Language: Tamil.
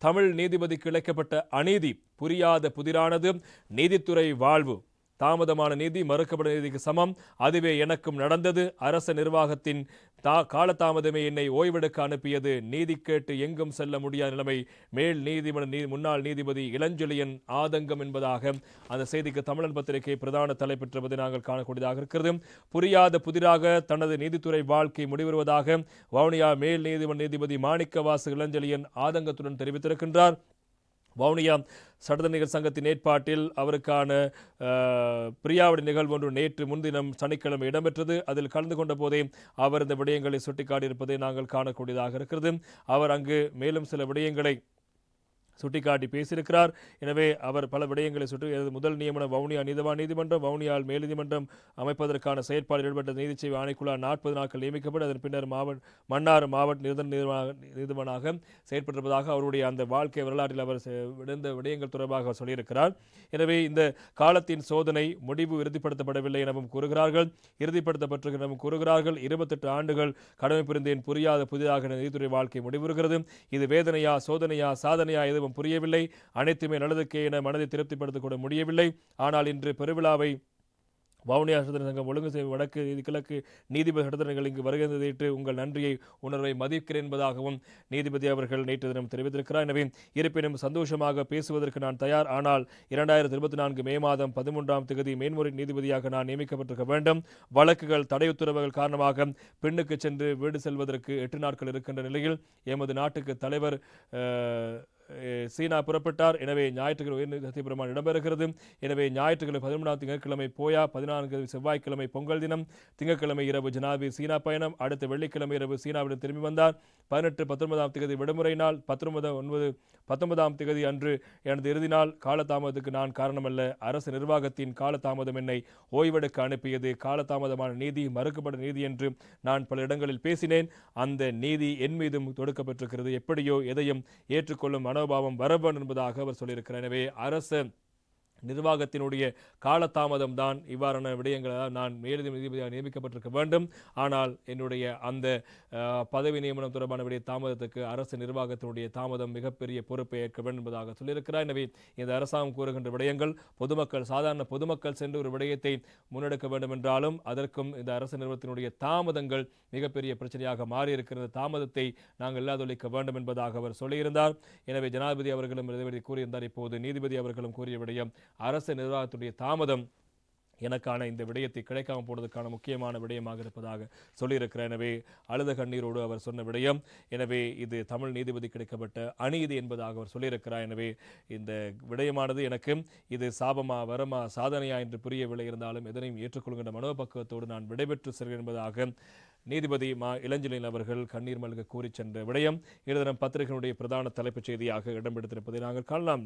தமிழ் நீதிபதிக்கு இழைக்கப்பட்ட அநீதி புரியாத புதிரானது. நீதித்துறை வாழ்வு தாமதமான நீதி மறுக்கப்பட்ட நீதிக்கு சமம். அதுவே எனக்கும் நடந்தது. அரச நிர்வாகத்தின் காலதாமதமே என்னை ஓய்வெடுக்க அனுப்பியது. நீதி கேட்டு எங்கும் செல்ல முடியாத நிலைமை. மேல் நீதிமன்ற முன்னாள் நீதிபதி இளஞ்செழியன் ஆதங்கம் என்பதாக அந்த செய்திக்கு தமிழன் பத்திரிகை பிரதான தலைப்பெற்றுவதை நாங்கள் காணக்கூடியதாக இருக்கிறது. புரியாத புதிராக தனது நீதித்துறை வாழ்க்கை முடிவருவதாக வவுனியா மேல் நீதிமன்ற நீதிபதி மாணிக்கவாசு இளஞ்செழியன் ஆதங்கத்துடன் தெரிவித்திருக்கின்றார். வவுனியா சட்டத்தரணிகள் சங்கத்தின் ஏற்பாட்டில் அவருக்கான பிரியாவிடை நிகழ்வு ஒன்று நேற்று முன்தினம் சனிக்கிழமை இடம்பெற்றது. அதில் கலந்து கொண்ட போதே அவர் இந்த விடயங்களை சுட்டிக்காட்டியிருப்பதை நாங்கள் காணக்கூடியதாக இருக்கிறது. அவர் அங்கு மேலும் சில விடயங்களை சுட்டிக்காட்டி பேசியிருக்கிறார். எனவே அவர் பல விடயங்களை முதல் நியமனம் வவுனியா நீதிமன்றம், வவுனியால் மேல் நீதிமன்றம் அமைப்பதற்கான செயற்பாடு ஈடுபட்ட நீதிச்சேவை ஆணைக்குழு 40 நாட்கள் நியமிக்கப்பட்டு அதன் பின்னர் மன்னார் மாவட்ட நீதிமன்றமாக செயற்பட்டிருப்பதாக அவருடைய அந்த வாழ்க்கை வரலாற்றில் அவர் விடுந்த விடயங்கள் தொடர்பாக அவர் சொல்லியிருக்கிறார். எனவே இந்த காலத்தின் சோதனை முடிவு இறுதிப்படுத்தப்படவில்லை எனவும் கூறுகிறார்கள். இறுதிப்படுத்தப்பட்டிருக்கிறதும் கூறுகிறார்கள். 28 ஆண்டுகள் கடமை புரிந்தேன், புரியாத புதிதாக நீதித்துறை வாழ்க்கை முடிவுறுகிறது. இது வேதனையா, சோதனையா, சாதனையா எதுவும் புரியவில்லை. அனைத்துமே நல்லதுக்கே என மனதை திருப்திப்படுத்திக் கொள்ள முடியவில்லை. ஆனால் இன்று பெருவிழாவை வவுனியா சட்டத்தரணி சங்கம் ஒழுங்கு செய்யும் வடக்கு கிழக்கு நீதிபதி சட்டத்தரணிகள் இங்கு வருகின்றதையிட்டு உங்கள் நன்றியை உணர்வை மதிக்கிறேன் என்பதாகவும் நீதிபதி அவர்கள் நேற்று தினம் தெரிவித்திருக்கிறார். எனவே இருப்பினும் சந்தோஷமாக பேசுவதற்கு நான் தயார். ஆனால் 2024 மே மாதம் 13ஆம் தேதி மேன்முறை நீதிபதியாக நான் நியமிக்கப்பட்டிருக்க வேண்டும். வழக்குகள் தடை உத்தரவுகள் காரணமாக பெண்ணுக்கு சென்று வீடு செல்வதற்கு 8 நாட்கள் இருக்கின்ற நிலையில் எமது நாட்டுக்கு தலைவர் சீனா புறப்பட்டார். எனவே ஞாயிற்றுக்கிழமை உயர்நீதிமன்ற பிரமாணம் இடம்பெறுகிறது. எனவே ஞாயிற்றுக்கிழமை 13ஆம் திங்கட்கிழமை போயா, 14 செவ்வாய்க்கிழமை பொங்கல் தினம், திங்கட்கிழமை இரவு ஜனாதிபதி சீனா பயணம், அடுத்த வெள்ளிக்கிழமை இரவு சீனாவிடம் திரும்பி வந்தார். 18, 19ஆம் தேதி விடுமுறை நாள், 19ஆம் தேதி அன்று எனது இறுதி நாள். காலதாமதத்துக்கு நான் காரணமல்ல. அரசு நிர்வாகத்தின் காலதாமதம் என்னை ஓய்வெடுக்க அனுப்பியது. காலதாமதமான நீதி மறுக்கப்பட்ட நீதி என்று நான் பல இடங்களில் பேசினேன். அந்த நீதி என் மீதும் தொடுக்கப்பட்டிருக்கிறது. எப்படியோ எதையும் ஏற்றுக்கொள்ளும் மனோபாவம் வரவேண்டும் என்பதாக அவர் சொல்லியிருக்கிறார். எனவே அரசு நிர்வாகத்தினுடைய காலதாமதம் தான் இவ்வாறான விடயங்களால் நான் நீதிபதியாக நியமிக்கப்பட்டிருக்க வேண்டும். ஆனால் என்னுடைய அந்த பதவி நியமனம் தொடர்பான விடய தாமதத்துக்கு அரசு நிர்வாகத்தினுடைய தாமதம் மிகப்பெரிய பொறுப்பை ஏற்க வேண்டும் என்பதாக சொல்லியிருக்கிறார். எனவே இந்த அரசாங்கம் கூறுகின்ற விடயங்கள் சாதாரண பொதுமக்கள் சென்று ஒரு விடயத்தை முன்னெடுக்க வேண்டும் என்றாலும் அதற்கும் இந்த அரசு நிறுவனத்தினுடைய தாமதங்கள் மிகப்பெரிய பிரச்சனையாக மாறியிருக்கிறது. தாமதத்தை நாங்கள் இல்லாதொழிக்க வேண்டும் என்பதாக அவர் சொல்லியிருந்தார். எனவே ஜனாதிபதி அவர்களும் கூறியிருந்தார். இப்போது நீதிபதி அவர்களும் கூறிய விடயம் அரசு நிர்வாகத்துடைய தாமதம் எனக்கான இந்த விடயத்தை கிடைக்காமல் போனதுக்கான முக்கியமான விடயமாக இருப்பதாக சொல்லியிருக்கிறார். எனவே அழுத கண்ணீரோடு அவர் சொன்ன விடயம். எனவே இது தமிழ் நீதிபதி கிடைக்கப்பட்ட அநீதி என்பதாக அவர் சொல்லியிருக்கிறார். எனவே இந்த விடயமானது எனக்கு இது சாபமா வரமா சாதனையா என்று புரியவில்லை. இருந்தாலும் எதனையும் ஏற்றுக்கொள்கின்ற மனோபக்குவத்தோடு நான் விடைபெற்று செல்கிறேன் என்பதாக நீதிபதி இளஞ்செழியன் அவர்கள் கண்ணீர் மல்க கூறி சென்ற விடயம் இன்று தினம் பத்திரிகையினுடைய பிரதான தலைப்புச் செய்தியாக இடம்பெடுத்திருப்பதை நாங்கள் காணலாம்.